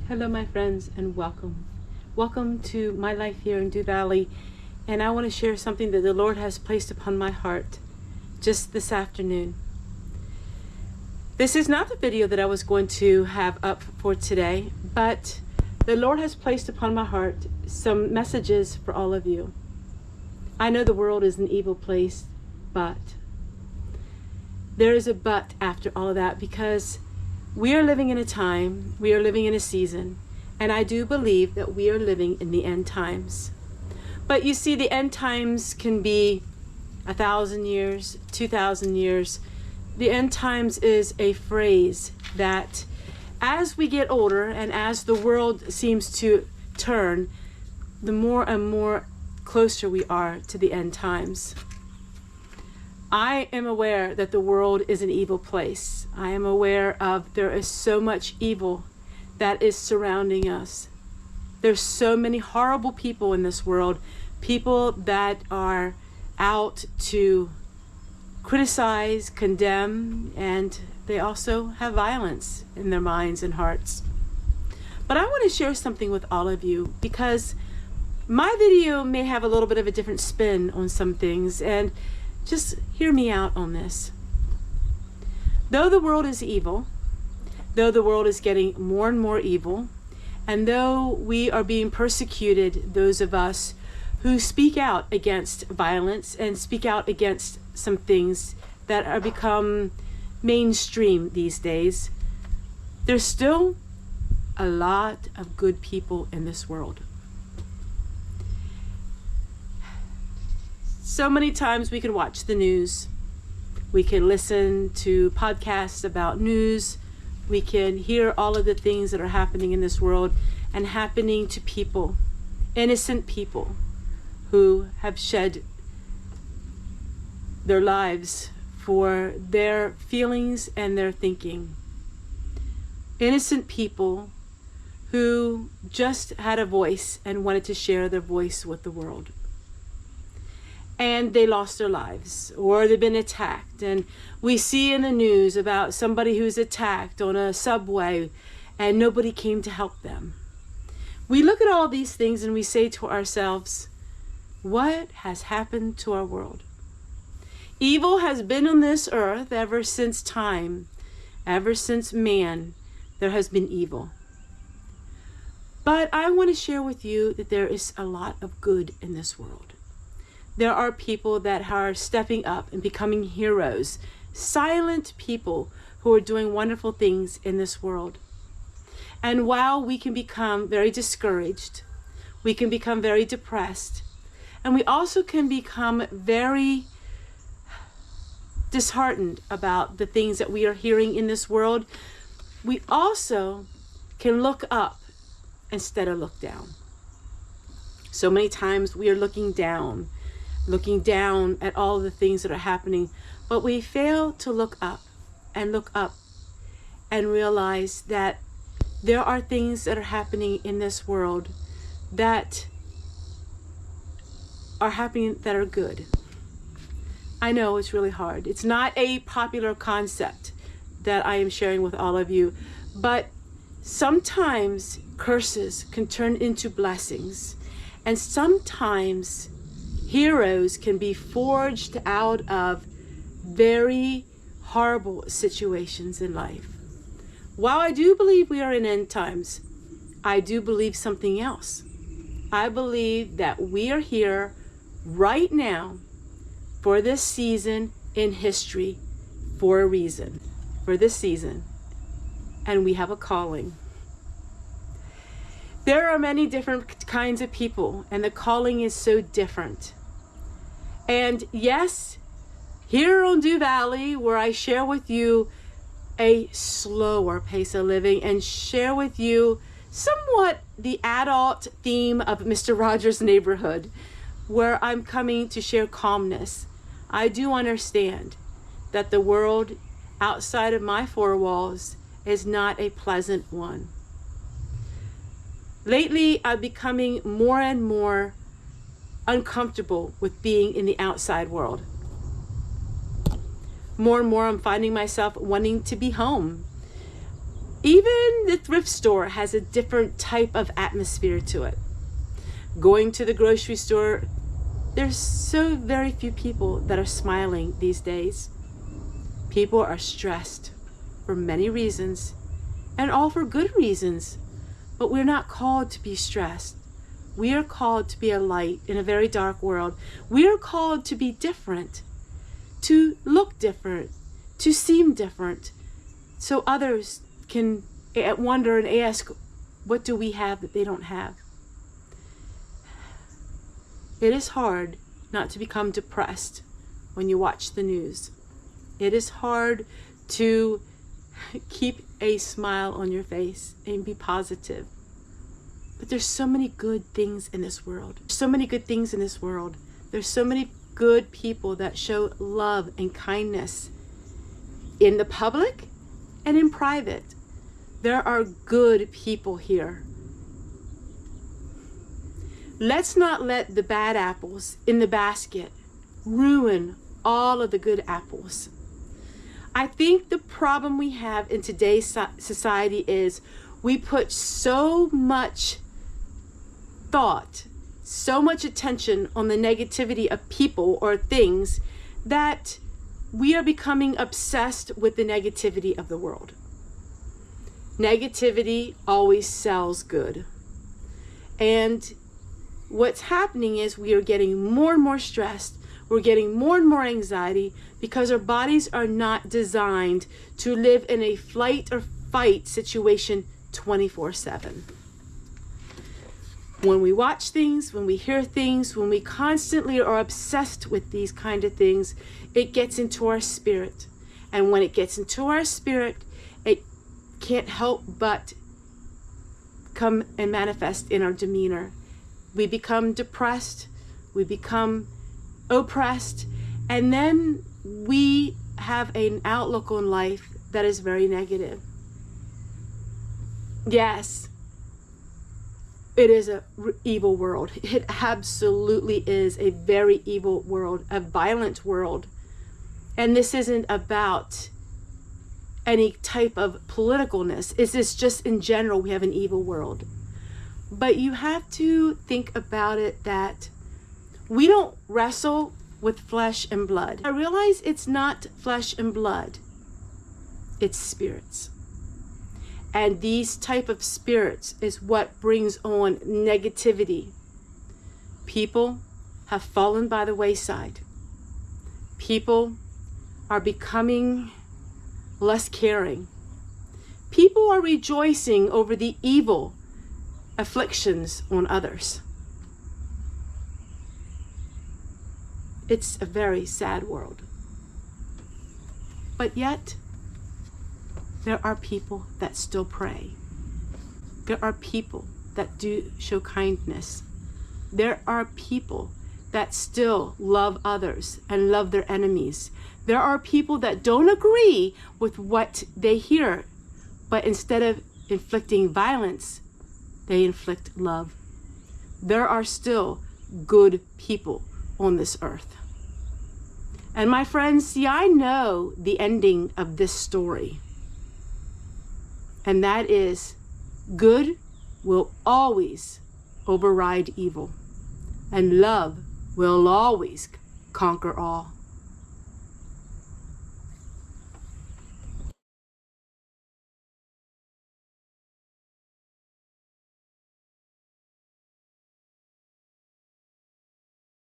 Hello my friends, and welcome. Welcome to my life here in Dew Valley, and I want to share something that the Lord has placed upon my heart just this afternoon. This is not the video that I was going to have up for today, but the Lord has placed upon my heart some messages for all of you. I know the world is an evil place, but there is a but after all of that, because we are living in a time, we are living in a season, and I do believe that we are living in the end times. But you see, the end times can be 1,000 years, 2,000 years. The end times is a phrase that as we get older and as the world seems to turn, the more and more closer we are to the end times. I am aware that the world is an evil place. I am aware of there is so much evil that is surrounding us. There's so many horrible people in this world, people that are out to criticize, condemn, and they also have violence in their minds and hearts. But I want to share something with all of you, because my video may have a little bit of a different spin on some things, and just hear me out on this. Though the world is evil, though the world is getting more and more evil, and though we are being persecuted, those of us who speak out against violence and speak out against some things that are become mainstream these days, there's still a lot of good people in this world. So many times we can watch the news, we can listen to podcasts about news, we can hear all of the things that are happening in this world and happening to people, innocent people who have shed their lives for their feelings and their thinking. Innocent people who just had a voice and wanted to share their voice with the world. And they lost their lives, or they've been attacked. And we see in the news about somebody who's attacked on a subway and nobody came to help them. We look at all these things and we say to ourselves, what has happened to our world? Evil has been on this earth ever since time, ever since man, there has been evil. But I want to share with you that there is a lot of good in this world. There are people that are stepping up and becoming heroes, silent people who are doing wonderful things in this world. And while we can become very discouraged, we can become very depressed, and we also can become very disheartened about the things that we are hearing in this world, we also can look up instead of look down. So many times we are looking down at all the things that are happening, but we fail to look up and realize that there are things that are happening in this world that are happening that are good. I know it's really hard. It's not a popular concept that I am sharing with all of you, but sometimes curses can turn into blessings, and sometimes heroes can be forged out of very horrible situations in life. While I do believe we are in end times, I do believe something else. I believe that we are here right now for this season in history for a reason, for this season, and we have a calling. There are many different kinds of people, and the calling is so different. And yes, here on Dew Valley, where I share with you a slower pace of living and share with you somewhat the adult theme of Mr. Rogers' Neighborhood, where I'm coming to share calmness, I do understand that the world outside of my four walls is not a pleasant one. Lately, I'm becoming more and more uncomfortable with being in the outside world. More and more, I'm finding myself wanting to be home. Even the thrift store has a different type of atmosphere to it. Going to the grocery store, there's so very few people that are smiling these days. People are stressed for many reasons, and all for good reasons. But we're not called to be stressed. We are called to be a light in a very dark world. We are called to be different, to look different, to seem different, so others can wonder and ask, what do we have that they don't have? It is hard not to become depressed when you watch the news. It is hard to keep a smile on your face and be positive. But there's so many good things in this world. So many good things in this world. There's so many good people that show love and kindness in the public and in private. There are good people here. Let's not let the bad apples in the basket ruin all of the good apples. I think the problem we have in today's society is we put so much thought, so much attention on the negativity of people or things that we are becoming obsessed with the negativity of the world. Negativity always sells good. And what's happening is we are getting more and more stressed. We're getting more and more anxiety because our bodies are not designed to live in a flight or fight situation 24/7. When we watch things, when we hear things, when we constantly are obsessed with these kind of things, it gets into our spirit. And when it gets into our spirit, it can't help but come and manifest in our demeanor. We become depressed, we become oppressed, and then we have an outlook on life that is very negative. Yes, it is an evil world. It absolutely is a very evil world, a violent world. And this isn't about any type of politicalness. It's just in general, we have an evil world. But you have to think about it that we don't wrestle with flesh and blood. I realize it's not flesh and blood. It's spirits. And these type of spirits is what brings on negativity. People have fallen by the wayside. People are becoming less caring. People are rejoicing over the evil afflictions on others. It's a very sad world. But yet, there are people that still pray. There are people that do show kindness. There are people that still love others and love their enemies. There are people that don't agree with what they hear, but instead of inflicting violence, they inflict love. There are still good people on this earth. And my friends, see, I know the ending of this story. And that is, good will always override evil, and love will always conquer all.